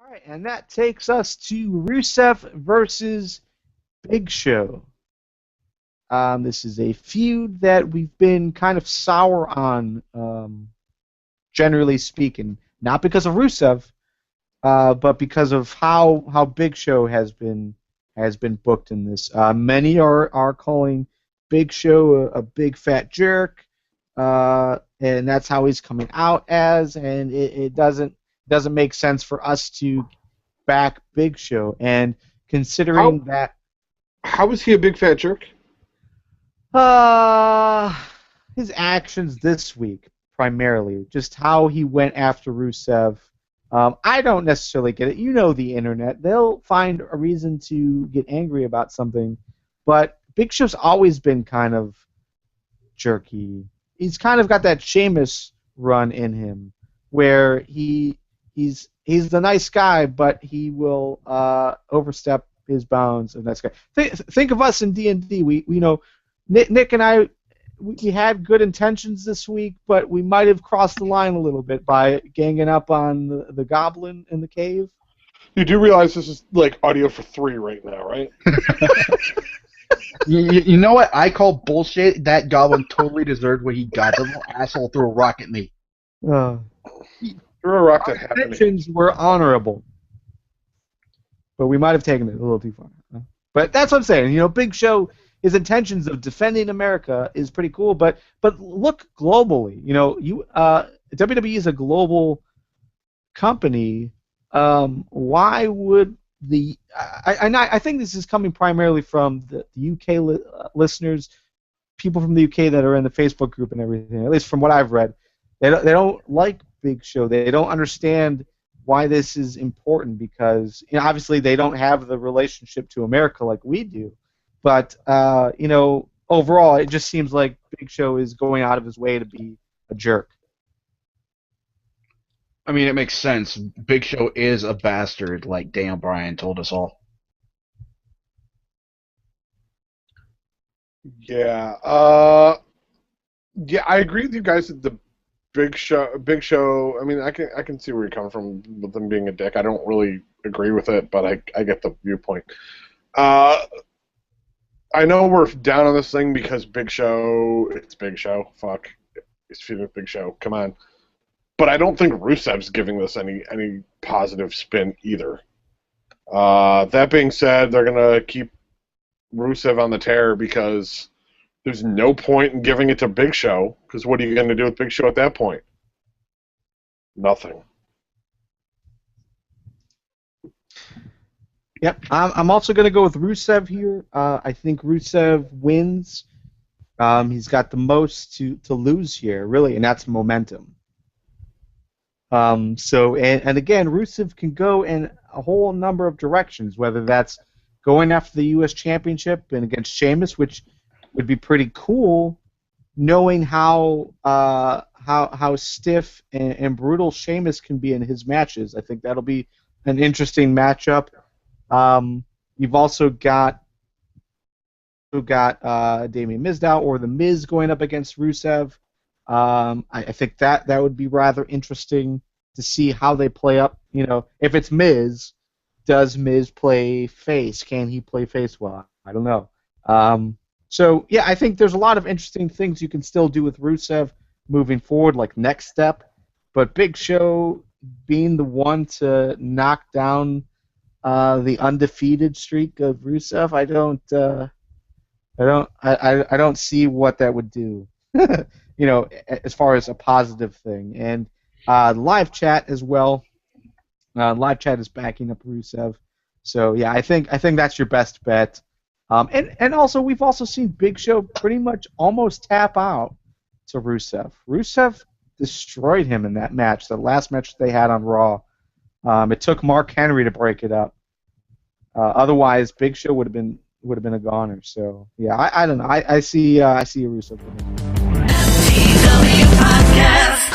All right, and that takes us to Rusev versus Big Show. This is a feud that we've been kind of sour on, generally speaking. Not because of Rusev, but because of how Big Show has been booked in this. Many are calling Big Show a big fat jerk, and that's how he's coming out as, and it doesn't make sense for us to back Big Show. And considering that, How is he a big fat jerk? his actions this week primarily, just how he went after Rusev. I don't necessarily get it. You know the internet. They'll find a reason to get angry about something, but Big Show's always been kind of jerky. He's kind of got that Sheamus run in him, where he's the nice guy, but he will overstep his bounds of nice guy. Think of us in D&D. We Nick and I, we had good intentions this week, but we might have crossed the line a little bit by ganging up on the goblin in the cave. You do realize this is like audio for 3 right now, right? You know what? I call bullshit. That goblin totally deserved what he got. The little asshole threw a rock at me. Threw a rock Our that happened. intentions were honorable, but we might have taken it a little too far. But that's what I'm saying. Big Show, his intentions of defending America is pretty cool, but look globally. WWE is a global company. Why would I think this is coming primarily from the UK listeners, people from the UK that are in the Facebook group and everything. At least from what I've read, they don't like Big Show. They don't understand why this is important because obviously they don't have the relationship to America like we do. But overall, it just seems like Big Show is going out of his way to be a jerk. I mean, it makes sense. Big Show is a bastard, like Dan Bryan told us all. Yeah. Yeah, I agree with you guys that the Big Show. I mean, I can see where you're coming from with them being a dick. I don't really agree with it, but I get the viewpoint. I know we're down on this thing because Big Show. It's Big Show. Fuck. He's feuding with Big Show. Come on. But I don't think Rusev's giving this any positive spin either. That being said, they're going to keep Rusev on the tear because there's no point in giving it to Big Show, because what are you going to do with Big Show at that point? Nothing. Yep, I'm also going to go with Rusev here. I think Rusev wins. He's got the most to lose here, really, and that's momentum. And again, Rusev can go in a whole number of directions, whether that's going after the U.S. Championship and against Sheamus, which would be pretty cool, knowing how stiff and brutal Sheamus can be in his matches. I think that'll be an interesting matchup. You've also got Damien Mizdow or The Miz going up against Rusev. I think that would be rather interesting to see how they play up. If it's Miz, does Miz play face? Can he play face well? I don't know. So yeah, I think there's a lot of interesting things you can still do with Rusev moving forward, like next step. But Big Show being the one to knock down the undefeated streak of Rusev, I don't see what that would do. As far as a positive thing. And live chat as well. Live chat is backing up Rusev. So yeah, I think that's your best bet. And also we've also seen Big Show pretty much almost tap out to Rusev. Rusev destroyed him in that match, the last match they had on Raw. It took Mark Henry to break it up. Otherwise, Big Show would have been a goner. So yeah, I don't know. I see a Rusev winning. TW Podcast.